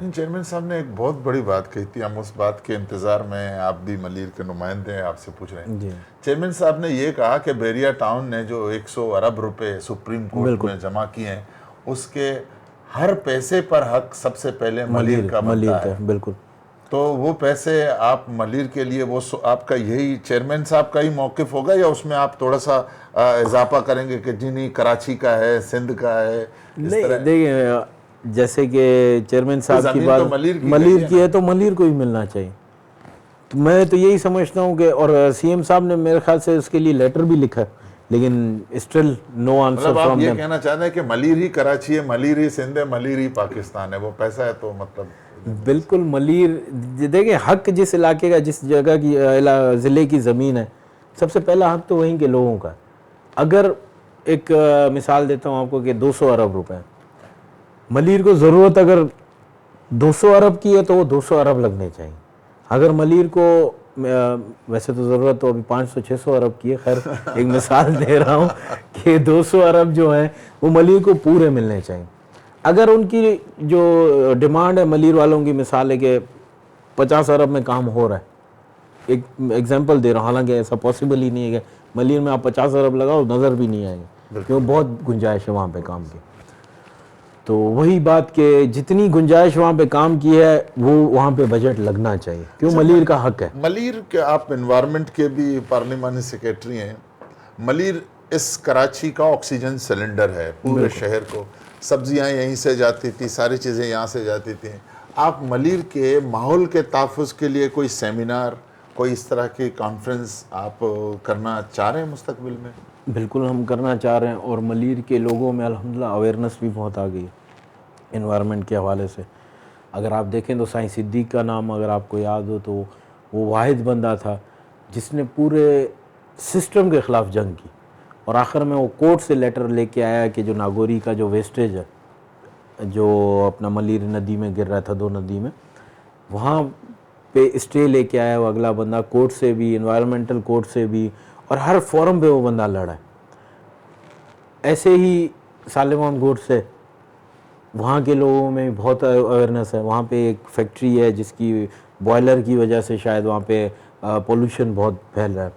Chairman صاحب نے ایک بہت بڑی بات کہی تھی, ہم اس بات کے انتظار میں ہیں, آپ بھی ملیر کے نمائندے ہیں, آپ سے پوچھ رہے ہیں. چیئرمین صاحب نے یہ کہا کہ بیریا ٹاؤن نے جو 100 ارب روپے سپریم کورٹ میں جمع کیے ہیں, اس کے ہر پیسے پر حق سب سے پہلے ملیر کا بنتا ہے. بالکل. تو وہ پیسے آپ ملیر کے لیے, وہ آپ کا یہی چیئرمین صاحب کا ہی موقف ہوگا, یا اس میں آپ تھوڑا سا اضافہ کریں گے کہ جی نہیں کراچی کا ہے, سندھ کا ہے؟ نہیں دیکھیں, جیسے کہ چیئرمین صاحب کی بات ملیر کی ہے تو ملیر کو ہی ملنا چاہیے. تو میں تو یہی سمجھتا ہوں کہ, اور سی ایم صاحب نے میرے خیال سے اس کے لیے لیٹر بھی لکھا ہے, لیکن اسٹل نو آنسر مطلب آپ فرام یہ دیم. کہنا چاہتے ہیں کہ ملیر ہی کراچی ہے, ملیر ہی سندھ ہے, ملیر ہی پاکستان ہے, وہ پیسہ ہے تو مطلب بالکل ملیر. دیکھیں حق جس علاقے کا, جس جگہ کی ضلع کی زمین ہے, سب سے پہلا حق تو وہیں کے لوگوں کا ہے. اگر ایک مثال دیتا ہوں آپ کو کہ 200 ارب روپے, ملیر کو ضرورت اگر 200 ارب کی ہے تو وہ 200 ارب لگنے چاہیے. اگر ملیر کو, ویسے تو ضرورت تو ابھی 500-600 ارب کی ہے, خیر ایک مثال دے رہا ہوں کہ 200 ارب جو ہیں وہ ملیر کو پورے ملنے چاہیے. اگر ان کی جو ڈیمانڈ ہے ملیر والوں کی, مثال ہے کہ 50 ارب میں کام ہو رہا ہے, ایک ایگزامپل دے رہا ہوں, حالانکہ ایسا پاسبل ہی نہیں ہے کہ ملیر میں آپ 50 ارب لگاؤ نظر بھی نہیں آئیں گے, کیوں بہت گنجائش ہے وہاں پہ کام کی. تو وہی بات کہ جتنی گنجائش وہاں پہ کام کی ہے وہ وہاں پہ بجٹ لگنا چاہیے, کیوں ملیر کا حق ہے. ملیر کے آپ انوائرمنٹ کے بھی پارلیمانی سیکریٹری ہیں. ملیر اس کراچی کا آکسیجن سلنڈر ہے پورے شہر کو, سبزیاں یہیں سے جاتی تھی, ساری چیزیں یہاں سے جاتی تھیں. آپ ملیر کے ماحول کے تحفظ کے لیے کوئی سیمینار, کوئی اس طرح کی کانفرنس آپ کرنا چاہ رہے ہیں مستقبل میں؟ بالکل ہم کرنا چاہ رہے ہیں, اور ملیر کے لوگوں میں الحمدللہ اویئرنیس بھی بہت آ گئی ہے انوائرمنٹ کے حوالے سے. اگر آپ دیکھیں تو سائیں صدیق کا نام اگر آپ کو یاد ہو تو وہ واحد بندہ تھا جس نے پورے سسٹم کے خلاف جنگ کی, اور آخر میں وہ کورٹ سے لیٹر لے کے آیا کہ جو ناگوری کا جو ویسٹیج ہے جو اپنا ملیر ندی میں گر رہا تھا, 2 ندی میں, وہاں پہ اسٹے لے کے آیا وہ اگلا بندہ, کورٹ سے بھی, انوائرمنٹل کورٹ سے بھی, اور ہر فورم پہ وہ بندہ لڑا ہے. ایسے ہی سالمان گوڈ سے وہاں کے لوگوں میں بہت اویئرنیس ہے. وہاں پہ ایک فیکٹری ہے جس کی بوائلر کی وجہ سے شاید وہاں پہ پولوشن بہت پھیل رہا ہے.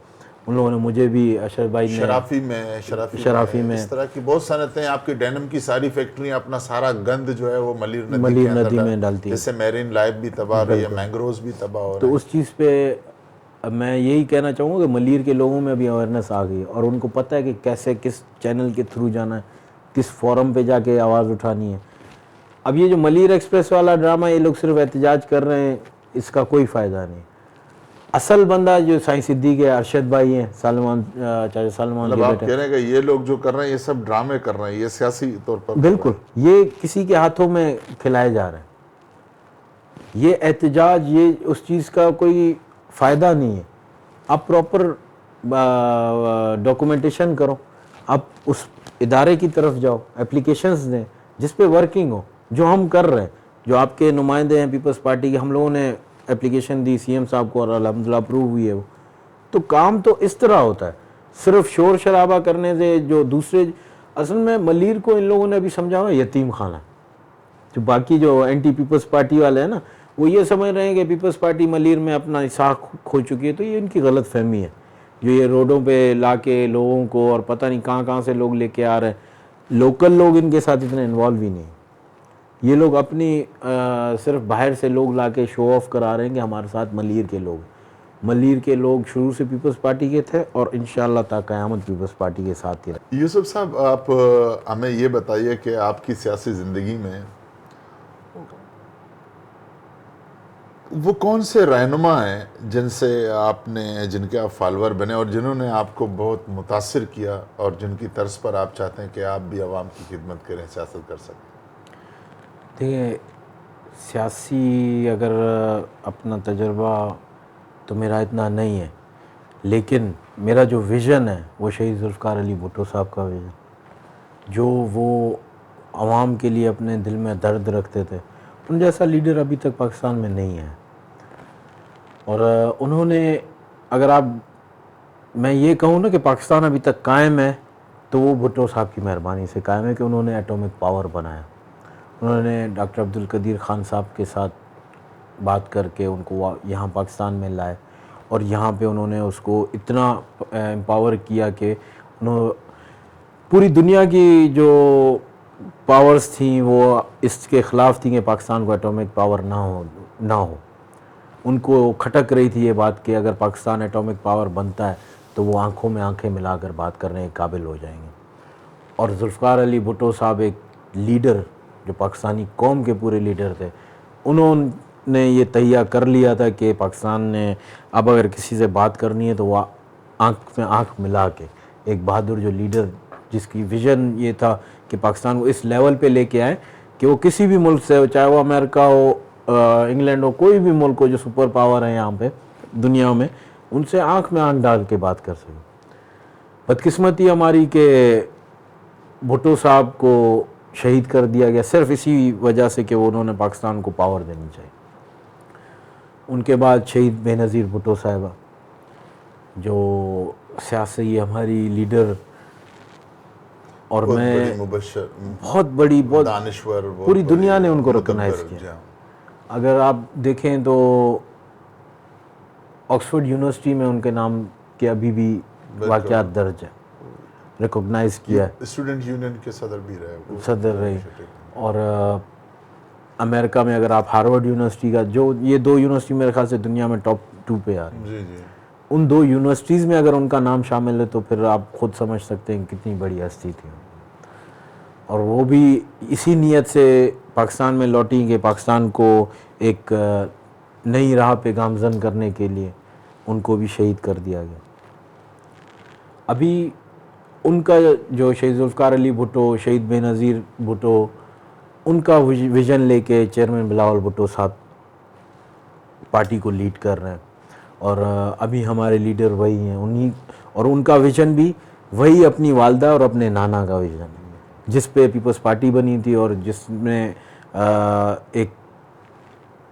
ان لوگوں نے مجھے بھی, اشرف بھائی نے شرافی میں اس طرح کی بہت صنعتیں, آپ کی ڈینم کی ساری فیکٹریاں اپنا سارا گند جو ہے وہ ملیر ندی میں ڈالتی ہیں, جس سے میرین لائف بھی تباہ ہو رہی ہے, مینگروز بھی تباہ ہو رہے تو ہیں. اس چیز پہ میں یہی کہنا چاہوں گا کہ ملیر کے لوگوں میں بھی اویئرنیس آ گئی ہے, اور ان کو پتہ ہے کہ کیسے کس چینل کے تھرو جانا ہے, کس فورم پہ جا کے آواز اٹھانی ہے. اب یہ جو ملیر ایکسپریس والا ڈرامہ, یہ لوگ صرف احتجاج کر رہے ہیں, اس کا کوئی فائدہ نہیں. اصل بندہ جو سائیں صدیق ہے, ارشد بھائی ہیں, چاچا سلمان کے مطلب آپ بیٹے, کہہ رہے ہیں کہ یہ لوگ جو کر رہے ہیں یہ سب ڈرامے کر رہے ہیں, یہ سیاسی طور پر کر رہے بالکل یہ کسی کے ہاتھوں میں کھلائے جا رہے ہیں. یہ احتجاج, یہ اس چیز کا کوئی فائدہ نہیں ہے. آپ پراپر ڈاکومنٹیشن کرو, آپ اس ادارے کی طرف جاؤ, اپلیکیشنز دیں جس پہ ورکنگ ہو, جو ہم کر رہے ہیں. جو آپ کے نمائندے ہیں پیپلز پارٹی کے, ہم لوگوں نے اپلیکیشن دی سی ایم صاحب کو, اور الحمدللہ اپروو ہوئی ہے وہ. تو کام تو اس طرح ہوتا ہے, صرف شور شرابہ کرنے سے. جو دوسرے, اصل میں ملیر کو ان لوگوں نے ابھی سمجھا ہوا یتیم خانہ. جو باقی جو اینٹی پیپلز پارٹی والے ہیں نا, وہ یہ سمجھ رہے ہیں کہ پیپلز پارٹی ملیر میں اپنا حصہ کھو چکی ہے. تو یہ ان کی غلط فہمی ہے, جو یہ روڈوں پہ لا کے لوگوں کو, اور پتہ نہیں کہاں کہاں سے لوگ لے کے آ رہے ہیں. لوکل لوگ ان کے ساتھ اتنے انوالو ہی نہیں. یہ لوگ اپنی صرف باہر سے لوگ لا کے شو آف کرا رہے ہیں کہ ہمارے ساتھ ملیر کے لوگ. ملیر کے لوگ شروع سے پیپلز پارٹی کے تھے, اور انشاءاللہ تا قیامت پیپلز پارٹی کے ساتھ ہی رہے. یوسف صاحب, آپ ہمیں یہ بتائیے کہ آپ کی سیاسی زندگی میں وہ کون سے رہنما ہیں جن سے آپ نے, جن کے آپ فالوور بنے, اور جنہوں نے آپ کو بہت متاثر کیا, اور جن کی طرز پر آپ چاہتے ہیں کہ آپ بھی عوام کی خدمت کریں, سیاست کر سکیں؟ دیکھیں, سیاسی اگر اپنا تجربہ تو میرا اتنا نہیں ہے, لیکن میرا جو ویژن ہے وہ شہید ذوالفقار علی بھٹو صاحب کا ویژن, جو وہ عوام کے لیے اپنے دل میں درد رکھتے تھے. ان جیسا لیڈر ابھی تک پاکستان میں نہیں ہے. اور انہوں نے, اگر آپ, میں یہ کہوں نا کہ پاکستان ابھی تک قائم ہے, تو وہ بھٹو صاحب کی مہربانی سے قائم ہے کہ انہوں نے ایٹامک پاور بنایا. انہوں نے ڈاکٹر عبدالقدیر خان صاحب کے ساتھ بات کر کے ان کو یہاں پاکستان میں لائے اور یہاں پہ انہوں نے اس کو اتنا امپاور کیا کہ انہوں پوری دنیا کی جو پاورز تھیں وہ اس کے خلاف تھیں کہ پاکستان کو ایٹامک پاور نہ ہو. ان کو کھٹک رہی تھی یہ بات کہ اگر پاکستان ایٹامک پاور بنتا ہے تو وہ آنکھوں میں آنکھیں ملا کر بات کرنے کے قابل ہو جائیں گے. اور ذوالفقار علی بھٹو صاحب ایک لیڈر جو پاکستانی قوم کے پورے لیڈر تھے, انہوں نے یہ تہیہ کر لیا تھا کہ پاکستان نے اب اگر کسی سے بات کرنی ہے تو وہ آنکھ میں آنکھ ملا کے, ایک بہادر جو لیڈر جس کی ویژن یہ تھا کہ پاکستان کو اس لیول پہ لے کے آئے کہ وہ کسی بھی ملک سے, چاہے وہ امریکہ ہو, انگلینڈ ہو, کوئی بھی ملک ہو جو سپر پاور ہے یہاں پہ دنیا میں, ان سے آنکھ میں آنکھ ڈال کے بات کر سکے. بدقسمتی ہماری کہ بھٹو صاحب کو شہید کر دیا گیا صرف اسی وجہ سے کہ انہوں نے پاکستان کو پاور دینی چاہیے. ان کے بعد شہید بے نظیر بھٹو صاحبہ جو سیاسی ہماری لیڈر, اور میں بہت بڑی بہت دانشور, پوری دنیا نے ان کو ریکگنائز کیا. اگر آپ دیکھیں تو آکسفورڈ یونیورسٹی میں ان کے نام کے ابھی بھی واقعات درج ہیں, ریکگنائز کیا ہے. اسٹوڈنٹ یونین کے صدر بھی رہے, صدر رہے. اور امریکہ میں اگر آپ ہارورڈ یونیورسٹی کا, جو یہ 2 یونیورسٹی میرے خیال سے دنیا میں ٹاپ 2 پہ آ رہی ہیں, ان 2 یونیورسٹیز میں اگر ان کا نام شامل ہے تو پھر آپ خود سمجھ سکتے ہیں کتنی بڑی ہستی تھی. اور وہ بھی اسی نیت سے پاکستان میں لوٹی کہ پاکستان کو ایک نئی راہ پہ گامزن کرنے کے لیے ان کو بھی شہید کر دیا گیا. ابھی ان کا جو شہید ذوالفقار علی بھٹو, شہید بے نظیر بھٹو, ان کا ویژن لے کے چیئرمین بلاول بھٹو صاحب پارٹی کو لیڈ کر رہے ہیں, اور ابھی ہمارے لیڈر وہی ہیں انہی, اور ان کا ویژن بھی وہی اپنی والدہ اور اپنے نانا کا ویژن ہے جس پہ پیپلز پارٹی بنی تھی, اور جس میں ایک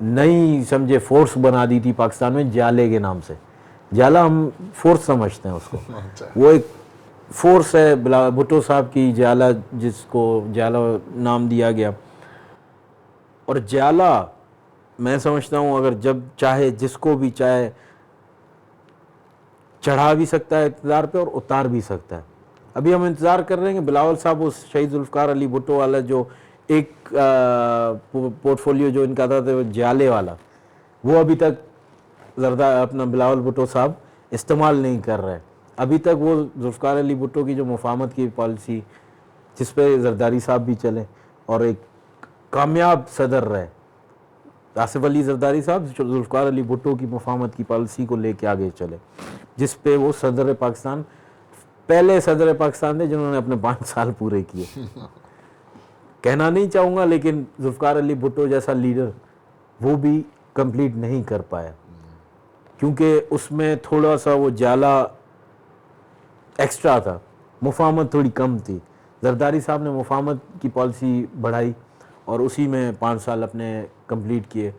نئی سمجھے فورس بنا دی تھی پاکستان میں جالے کے نام سے. جالا ہم فورس سمجھتے ہیں اس کو, وہ ایک فورس ہے بھٹو صاحب کی جالا, جس کو جالا نام دیا گیا. اور جالا میں سمجھتا ہوں اگر جب چاہے جس کو بھی چاہے چڑھا بھی سکتا ہے اقتدار پہ اور اتار بھی سکتا ہے. ابھی ہم انتظار کر رہے ہیں کہ بلاول صاحب اس شہید ذوالفقار علی بھٹو والا جو ایک پورٹ فولیو جو ان کا تھا جالے والا, وہ ابھی تک اپنا بلاول بھٹو صاحب استعمال نہیں کر رہے. ابھی تک وہ ذوالفقار علی بھٹو کی جو مفاہمت کی پالیسی جس پہ زرداری صاحب بھی چلے اور ایک کامیاب صدر رہے, آصف علی زرداری صاحب ذوالفقار علی بھٹو کی مفاہمت کی پالیسی کو لے کے آگے چلے, جس پہ وہ صدر پاکستان, پہلے صدر پاکستان تھے جنہوں نے اپنے 5 سال پورے کیے. کہنا نہیں چاہوں گا لیکن ذوالفقار علی بھٹو جیسا لیڈر وہ بھی کمپلیٹ نہیں کر پایا, کیونکہ اس میں تھوڑا سا وہ جالا ایکسٹرا تھا, مفاہمت تھوڑی کم تھی. زرداری صاحب نے مفاہمت کی پالیسی بڑھائی اور اسی میں 5 سال اپنے کمپلیٹ کیے.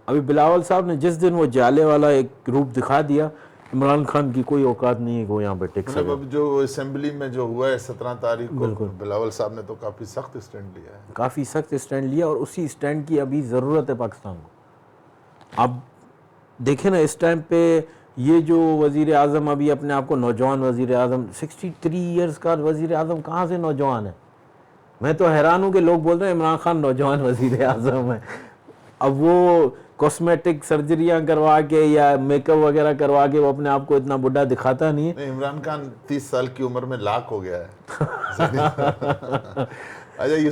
ابھی بلاول صاحب نے جس دن وہ جالے والا ایک روپ دکھا دیا, عمران خان کی کوئی اوقات نہیں ہے کہ وہ یہاں پہ ٹک سکے. اب جو اسمبلی میں جو ہوا ہے 17 تاریخ کو, بلاول صاحب نے تو کافی سخت اسٹینڈ لیا ہے, کافی سخت اسٹینڈ لیا, اور اسی اسٹینڈ کی ابھی ضرورت ہے پاکستان کو. اب دیکھیں نا اس ٹائم پہ یہ جو وزیر اعظم ابھی اپنے آپ کو نوجوان وزیر اعظم, 63 ایئرز کا وزیر اعظم کہاں سے نوجوان ہے؟ میں تو حیران ہوں کہ لوگ بول رہے ہیں عمران خان نوجوان وزیر اعظم ہے. اب وہ کاسمیٹک سرجریاں کروا کے یا میک اپ وغیرہ کروا کے وہ اپنے آپ کو اتنا بڑھا دکھاتا نہیں ہے. عمران خان 30 سال کی عمر میں لاک ہو گیا ہے.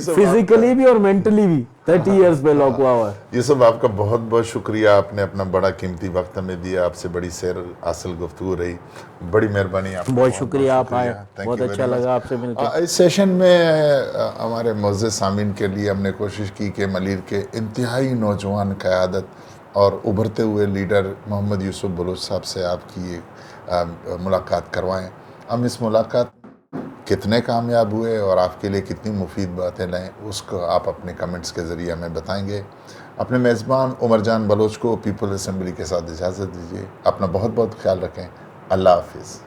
فزیکلی بھی اور مینٹلی بھی 30 ایئرز پہ لاک ہوا ہے. یوسف آپ کا بہت بہت شکریہ, آپ نے اپنا بڑا قیمتی وقت ہمیں دیا, آپ سے بڑی سیر اصل گفتگو رہی, بڑی مہربانی آپ. بہت شکریہ, آپ آئے, بہت اچھا لگا آپ سے مل کے. اس سیشن میں ہمارے معزز سامعین کے لیے ہم نے کوشش کی کہ ملیر کے انتہائی نوجوان قیادت اور ابھرتے ہوئے لیڈر محمد یوسف بلوچ صاحب سے آپ کی ملاقات کروائیں. ہم اس ملاقات کتنے کامیاب ہوئے اور آپ کے لیے کتنی مفید باتیں لائیں, اس کو آپ اپنے کمنٹس کے ذریعے ہمیں بتائیں گے. اپنے میزبان عمر جان بلوچ کو پیپل اسمبلی کے ساتھ اجازت دیجیے. اپنا بہت بہت خیال رکھیں. اللہ حافظ.